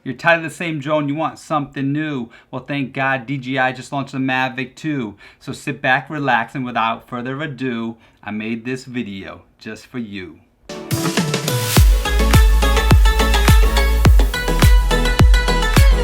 You're tired of the same drone, you want something new. Well, thank God DJI just launched the Mavic 2. So sit back, relax, and without further ado, I made this video just for you.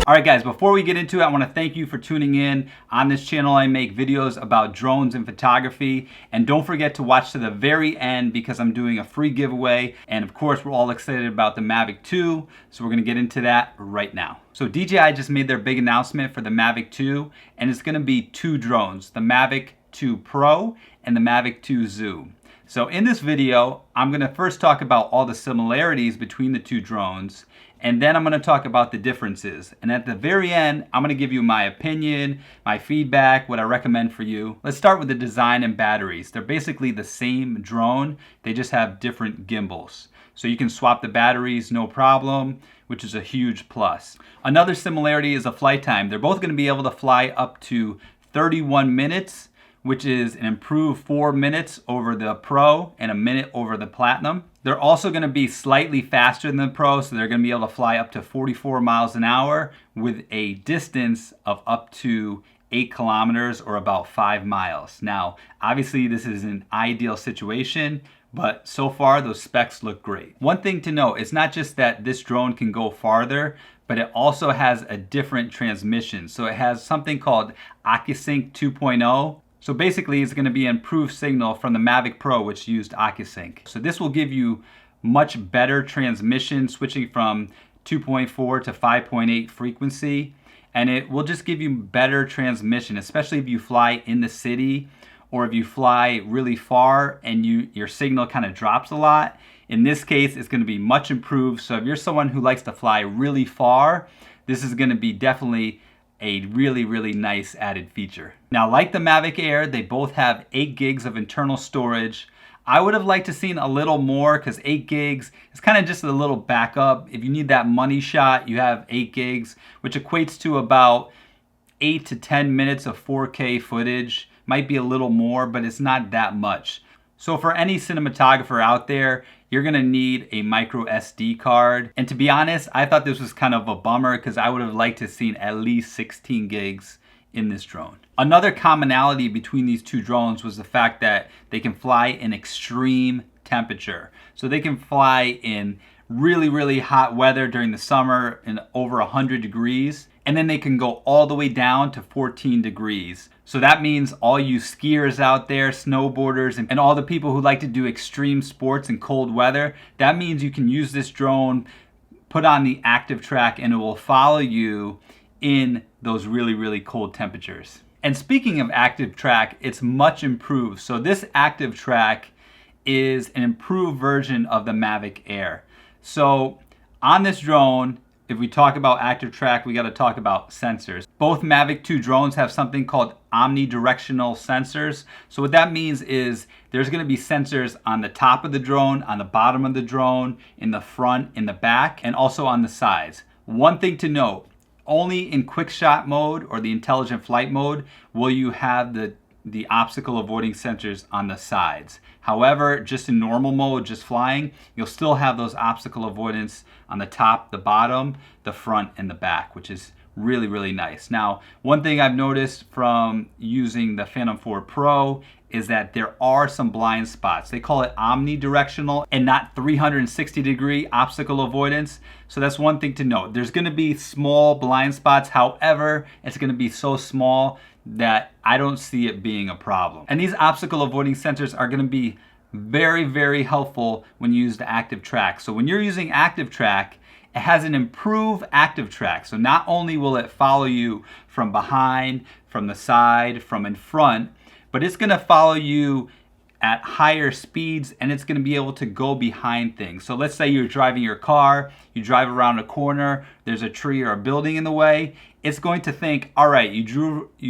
Alright guys, before we get into it, I want to thank you for tuning in. On this channel I make videos about drones and photography, and don't forget to watch to the very end because I'm doing a free giveaway, and of course we're all excited about the Mavic 2, so we're going to get into that right now. So DJI just made their big announcement for the Mavic 2, and it's going to be two drones, the Mavic 2 Pro and the Mavic 2 Zoom. So in this video, I'm going to first talk about all the similarities between the two drones, and then I'm going to talk about the differences. And at the very end, I'm going to give you my opinion, my feedback, what I recommend for you. Let's start with the design and batteries. They're basically the same drone, they just have different gimbals. So you can swap the batteries, no problem, which is a huge plus. Another similarity is a flight time. They're both going to be able to fly up to 31 minutes, which is an improved 4 minutes over the Pro and a minute over the Platinum. They're also going to be slightly faster than the Pro, so they're going to be able to fly up to 44 miles an hour with a distance of up to 8 kilometers or about 5 miles. Now, obviously this is an ideal situation, but so far those specs look great. One thing to note, it's not just that this drone can go farther, but it also has a different transmission. So it has something called OcuSync 2.0. So basically it's going to be an improved signal from the Mavic Pro, which used OcuSync. So this will give you much better transmission, switching from 2.4 to 5.8 frequency, and it will just give you better transmission, especially if you fly in the city or if you fly really far and your signal kind of drops a lot. In this case, it's going to be much improved. So if you're someone who likes to fly really far, this is going to be definitely a really nice added feature. Now, like the Mavic Air, they both have 8 gigs of internal storage. I would have liked to seen a little more because 8 gigs is kind of just a little backup. If you need that money shot, you have 8 gigs, which equates to about 8 to 10 minutes of 4K footage. Might be a little more, but it's not that much. So for any cinematographer out there, you're gonna need a micro SD card. And to be honest, I thought this was kind of a bummer because I would have liked to have seen at least 16 gigs in this drone. Another commonality between these two drones was the fact that they can fly in extreme temperature. So they can fly in really hot weather during the summer in over 100 degrees. And then they can go all the way down to 14 degrees. So that means all you skiers out there, snowboarders, and all the people who like to do extreme sports in cold weather, that means you can use this drone, put on the active track, and it will follow you in those really cold temperatures. And speaking of active track, it's much improved. So this active track is an improved version of the Mavic Air. So on this drone, if we talk about active track, we got to talk about sensors. Both Mavic 2 drones have something called omnidirectional sensors. So what that means is there's going to be sensors on the top of the drone, on the bottom of the drone, in the front, in the back, and also on the sides. One thing to note, only in quick shot mode or the intelligent flight mode will you have the obstacle avoiding sensors on the sides. However, just in normal mode, just flying, you'll still have those obstacle avoidance on the top, the bottom, the front, and the back, which is really nice. Now, one thing I've noticed from using the Phantom 4 Pro is that there are some blind spots. They call it omnidirectional and not 360 degree obstacle avoidance. So that's one thing to note. There's going to be small blind spots. However, it's going to be so small that I don't see it being a problem. And these obstacle avoiding sensors are going to be very helpful when you use the active track. So when you're using active track, it has an improved active track. So not only will it follow you from behind, from the side, from in front, but it's going to follow you at higher speeds, and it's going to be able to go behind things. So let's say you're driving your car, you drive around a corner, there's a tree or a building in the way. It's going to think, all right, you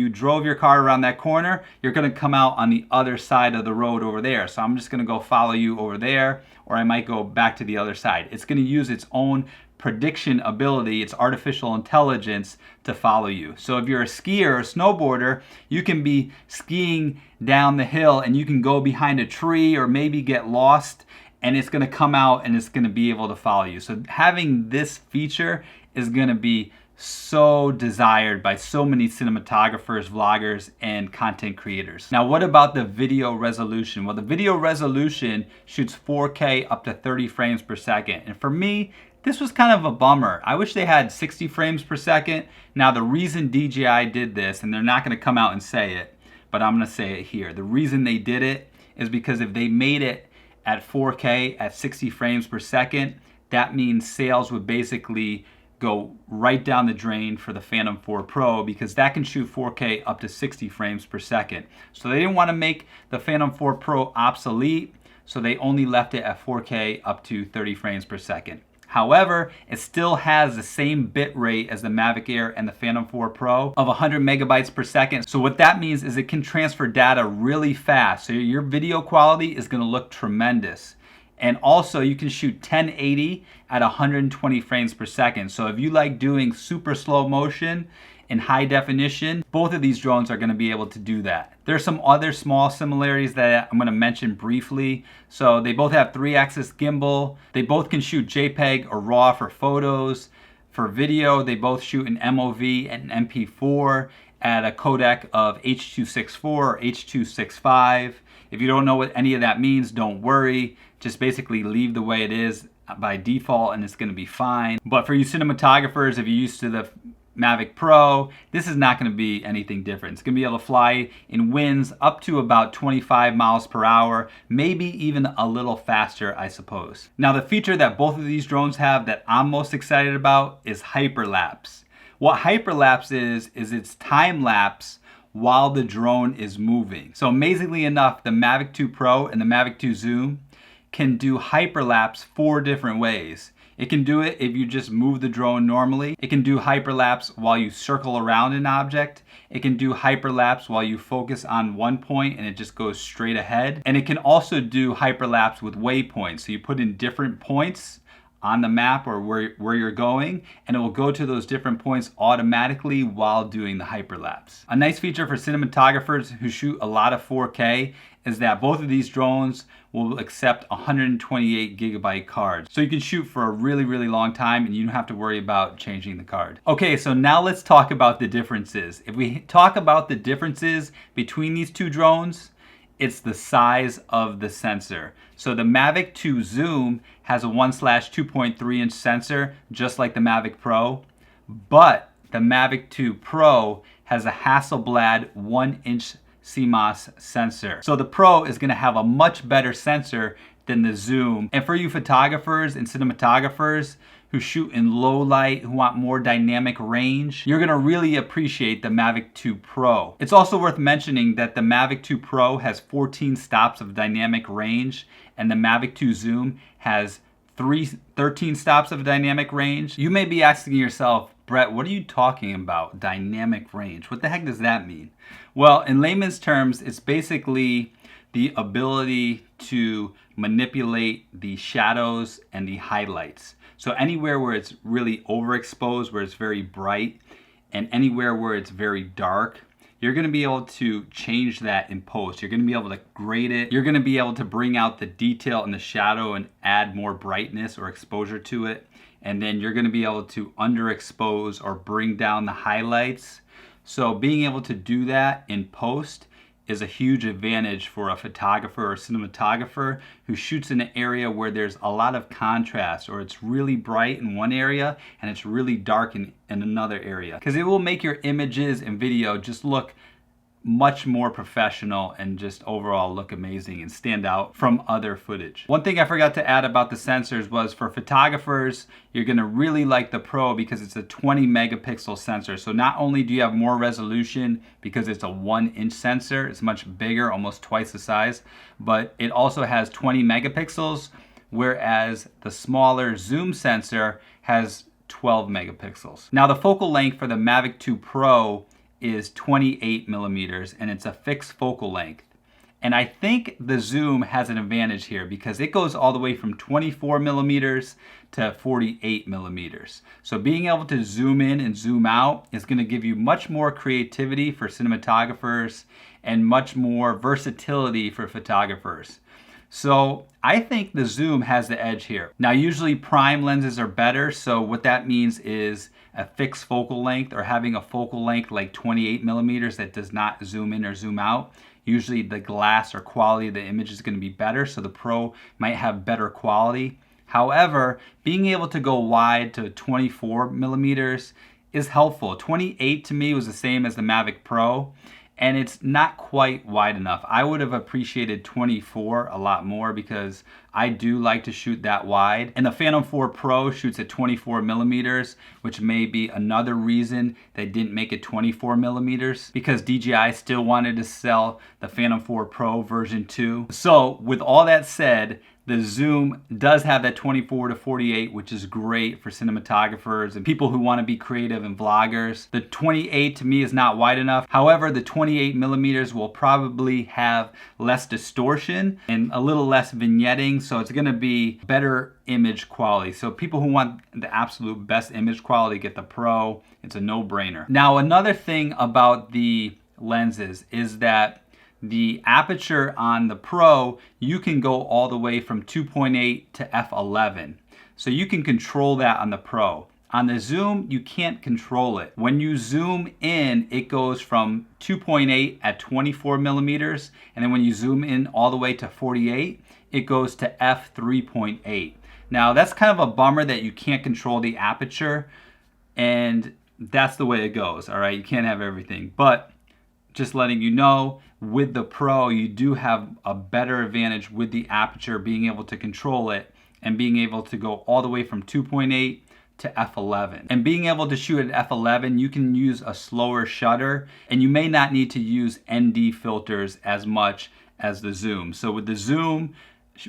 drove your car around that corner, you're going to come out on the other side of the road over there. So I'm just going to go follow you over there, or I might go back to the other side. It's going to use its own prediction ability, its artificial intelligence to follow you. So if you're a skier or a snowboarder, you can be skiing down the hill and you can go behind a tree or maybe get lost, and it's going to come out and it's going to be able to follow you. So having this feature is gonna be so desired by so many cinematographers, vloggers, and content creators. Now, what about the video resolution? Well, the video resolution shoots 4K up to 30 frames per second. And for me, this was kind of a bummer. I wish they had 60 frames per second. Now, the reason DJI did this, and they're not gonna come out and say it, but I'm gonna say it here. The reason they did it is because if they made it at 4K at 60 frames per second, that means sales would basically go right down the drain for the Phantom 4 Pro, because that can shoot 4K up to 60 frames per second. So they didn't want to make the Phantom 4 Pro obsolete, so they only left it at 4K up to 30 frames per second. However, it still has the same bit rate as the Mavic Air and the Phantom 4 Pro of 100 megabytes per second. So what that means is it can transfer data really fast. So your video quality is going to look tremendous. And also you can shoot 1080 at 120 frames per second. So if you like doing super slow motion in high definition, both of these drones are going to be able to do that. There's some other small similarities that I'm going to mention briefly. So they both have 3-axis gimbal. They both can shoot JPEG or RAW for photos. For video, they both shoot an MOV and an MP4 at a codec of H.264 or H.265. If you don't know what any of that means, don't worry. Just basically leave the way it is by default and it's going to be fine. But for you cinematographers, if you're used to the Mavic Pro, this is not going to be anything different. It's going to be able to fly in winds up to about 25 miles per hour, maybe even a little faster, I suppose. Now, the feature that both of these drones have that I'm most excited about is hyperlapse. What hyperlapse is it's time lapse while the drone is moving. So amazingly enough, the Mavic 2 Pro and the Mavic 2 Zoom can do hyperlapse 4 different ways. It can do it if you just move the drone normally. It can do hyperlapse while you circle around an object. It can do hyperlapse while you focus on one point and it just goes straight ahead. And it can also do hyperlapse with waypoints. So you put in different points on the map or where you're going, and it will go to those different points automatically while doing the hyperlapse. A nice feature for cinematographers who shoot a lot of 4K is that both of these drones will accept 128 gigabyte cards. So you can shoot for a really, really long time and you don't have to worry about changing the card. Okay, so now let's talk about the differences. If we talk about the differences between these two drones, it's the size of the sensor. So the Mavic 2 Zoom has a 1/2.3 inch sensor, just like the Mavic Pro, but the Mavic 2 Pro has a Hasselblad 1-inch CMOS sensor. So the Pro is going to have a much better sensor than the Zoom. And for you photographers and cinematographers who shoot in low light, who want more dynamic range, you're going to really appreciate the Mavic 2 Pro. It's also worth mentioning that the Mavic 2 Pro has 14 stops of dynamic range and the Mavic 2 Zoom has 13 stops of dynamic range. You may be asking yourself, Brett, what are you talking about? Dynamic range. What the heck does that mean? Well, in layman's terms, it's basically the ability to manipulate the shadows and the highlights. So anywhere where it's really overexposed, where it's very bright, and anywhere where it's very dark, you're going to be able to change that in post. You're going to be able to grade it. You're going to be able to bring out the detail in the shadow and add more brightness or exposure to it. And then you're going to be able to underexpose or bring down the highlights. So being able to do that in post is a huge advantage for a photographer or cinematographer who shoots in an area where there's a lot of contrast, or it's really bright in one area and it's really dark in another area. Because it will make your images and video just look much more professional and just overall look amazing and stand out from other footage. One thing I forgot to add about the sensors was for photographers, you're gonna really like the Pro because it's a 20 megapixel sensor. So not only do you have more resolution because it's a 1-inch sensor, it's much bigger, almost twice the size, but it also has 20 megapixels, whereas the smaller zoom sensor has 12 megapixels. Now the focal length for the Mavic 2 Pro is 28 millimeters and it's a fixed focal length. And I think the Zoom has an advantage here because it goes all the way from 24 millimeters to 48 millimeters. So being able to zoom in and zoom out is going to give you much more creativity for cinematographers and much more versatility for photographers. So I think the zoom has the edge here. Now usually prime lenses are better, so what that means is a fixed focal length or having a focal length like 28 millimeters that does not zoom in or zoom out. Usually the glass or quality of the image is going to be better, so the Pro might have better quality. However, being able to go wide to 24 millimeters is helpful. 28 to me was the same as the Mavic Pro, and it's not quite wide enough. I would have appreciated 24 a lot more because I do like to shoot that wide. And the Phantom 4 Pro shoots at 24 millimeters, which may be another reason they didn't make it 24 millimeters, because DJI still wanted to sell the Phantom 4 Pro version 2. So with all that said, the zoom does have that 24 to 48, which is great for cinematographers and people who want to be creative and vloggers. The 28 to me is not wide enough. However, the 28 millimeters will probably have less distortion and a little less vignetting, so it's going to be better image quality. So people who want the absolute best image quality get the Pro. It's a no-brainer. Now, another thing about the lenses is that the aperture on the Pro, you can go all the way from 2.8 to f11. So you can control that on the Pro. On the zoom, you can't control it. When you zoom in, it goes from 2.8 at 24 millimeters, and then when you zoom in all the way to 48, it goes to f3.8. Now that's kind of a bummer that you can't control the aperture, and that's the way it goes, all right? You can't have everything, but just letting you know, with the Pro, you do have a better advantage with the aperture, being able to control it and being able to go all the way from 2.8 to f11. And being able to shoot at f11, you can use a slower shutter, and you may not need to use ND filters as much as the zoom. So with the zoom,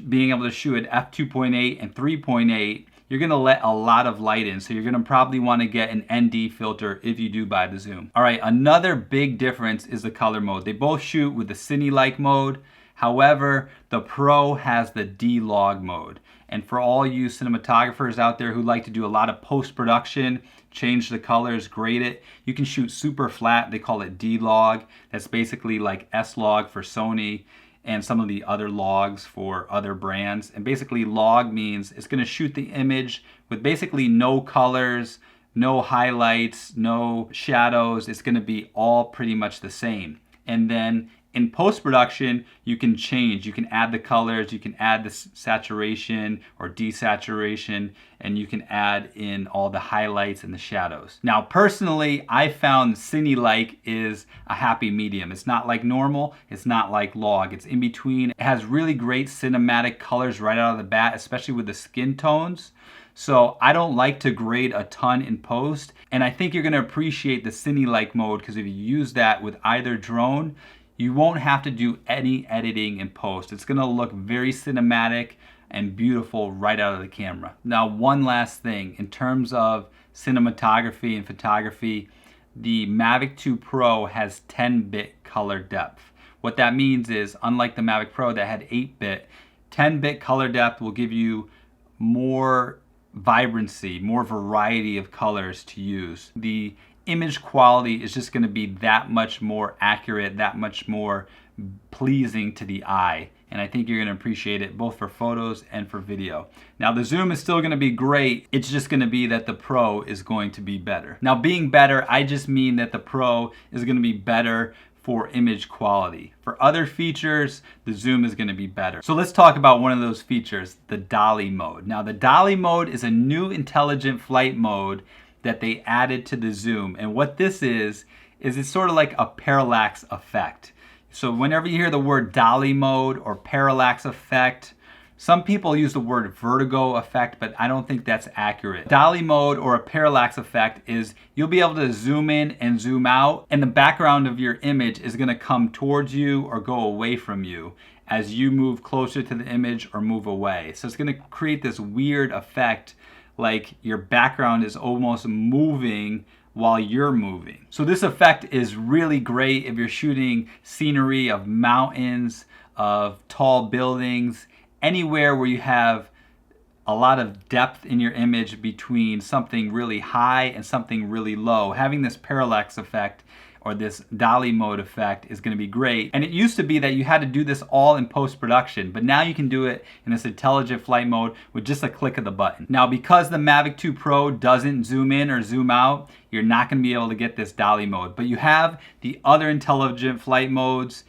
being able to shoot at f2.8 and 3.8, you're gonna let a lot of light in, so you're gonna probably wanna get an ND filter if you do buy the zoom. All right, another big difference is the color mode. They both shoot with the cine-like mode. However, the Pro has the D-Log mode. And for all you cinematographers out there who like to do a lot of post-production, change the colors, grade it, you can shoot super flat. They call it D-Log. That's basically like S-Log for Sony and some of the other logs for other brands. And basically log means it's gonna shoot the image with basically no colors, no highlights, no shadows. It's gonna be all pretty much the same. And then in post-production, you can change. You can add the colors, you can add the saturation or desaturation, and you can add in all the highlights and the shadows. Now, personally, I found cine-like is a happy medium. It's not like normal, it's not like log. It's in between. It has really great cinematic colors right out of the bat, especially with the skin tones. So I don't like to grade a ton in post, and I think you're gonna appreciate the cine-like mode, because if you use that with either drone, you won't have to do any editing in post. It's gonna look very cinematic and beautiful right out of the camera. Now, one last thing, in terms of cinematography and photography, the Mavic 2 Pro has 10-bit color depth. What that means is, unlike the Mavic Pro that had 8-bit, 10-bit color depth will give you more vibrancy, more variety of colors to use. The image quality is just going to be that much more accurate, that much more pleasing to the eye. And I think you're going to appreciate it both for photos and for video. Now the zoom is still going to be great. It's just going to be that the Pro is going to be better. Now being better, I just mean that the Pro is going to be better for image quality. For other features, the zoom is going to be better. So let's talk about one of those features, the dolly mode. Now the dolly mode is a new intelligent flight mode that they added to the zoom. And what this is it's sort of like a parallax effect. So whenever you hear the word dolly mode or parallax effect, some people use the word vertigo effect, but I don't think that's accurate. Dolly mode or a parallax effect is you'll be able to zoom in and zoom out, and the background of your image is gonna come towards you or go away from you as you move closer to the image or move away. So it's gonna create this weird effect like your background is almost moving while you're moving. So this effect is really great if you're shooting scenery of mountains, of tall buildings, anywhere where you have a lot of depth in your image between something really high and something really low. Having this parallax effect or this dolly mode effect is going to be great. And it used to be that you had to do this all in post-production, but now you can do it in this intelligent flight mode with just a click of the button. Now, because the Mavic 2 Pro doesn't zoom in or zoom out, you're not going to be able to get this dolly mode. But you have the other intelligent flight modes,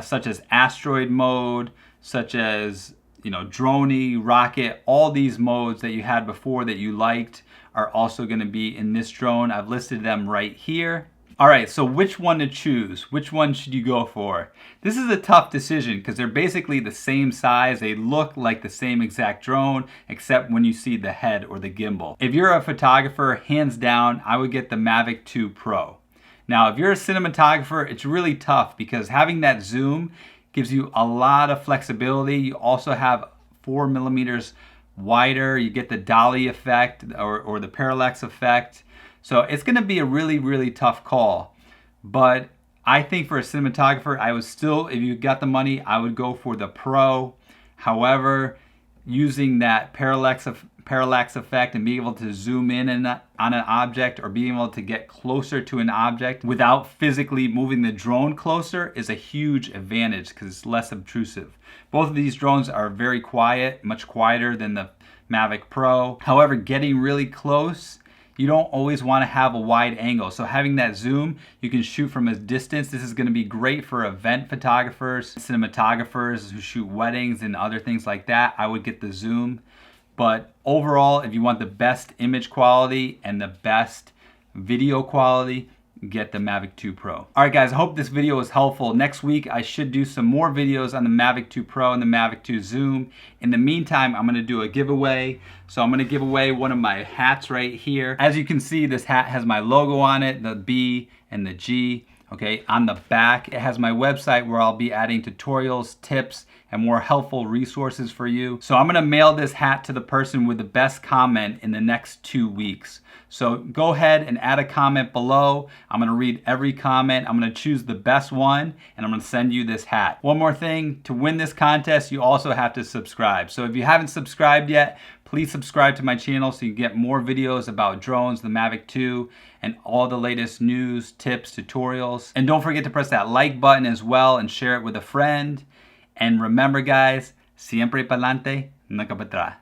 such as asteroid mode, such as droney, rocket. All these modes that you had before that you liked are also going to be in this drone. I've listed them right here. All right, so which one to choose? Which one should you go for? This is a tough decision because they're basically the same size. They look like the same exact drone, except when you see the head or the gimbal. If you're a photographer, hands down, I would get the Mavic 2 Pro. Now, if you're a cinematographer, it's really tough because having that zoom gives you a lot of flexibility. You also have 4 millimeters wider. You get the dolly effect or the parallax effect. So it's going to be a really, really tough call. But I think for a cinematographer, I would still, if you got the money, I would go for the Pro. However, using that parallax effect and being able to zoom in on an object or being able to get closer to an object without physically moving the drone closer is a huge advantage because it's less obtrusive. Both of these drones are very quiet, much quieter than the Mavic Pro. However, getting really close, you don't always want to have a wide angle. So having that zoom, you can shoot from a distance. This is going to be great for event photographers, cinematographers who shoot weddings and other things like that. I would get the zoom. But overall, if you want the best image quality and the best video quality, get the Mavic 2 Pro. All right, guys, I hope this video was helpful. Next week, I should do some more videos on the Mavic 2 Pro and the Mavic 2 Zoom. In the meantime, I'm gonna do a giveaway. So I'm gonna give away one of my hats right here. As you can see, this hat has my logo on it, the B and the G. Okay, on the back, it has my website where I'll be adding tutorials, tips, and more helpful resources for you. So I'm gonna mail this hat to the person with the best comment in the next 2 weeks. So go ahead and add a comment below. I'm gonna read every comment. I'm gonna choose the best one, and I'm gonna send you this hat. One more thing, to win this contest, you also have to subscribe. So if you haven't subscribed yet, please subscribe to my channel so you can get more videos about drones, the Mavic 2, and all the latest news, tips, tutorials. And don't forget to press that like button as well and share it with a friend. And remember, guys, siempre pa'lante, nunca para atrás.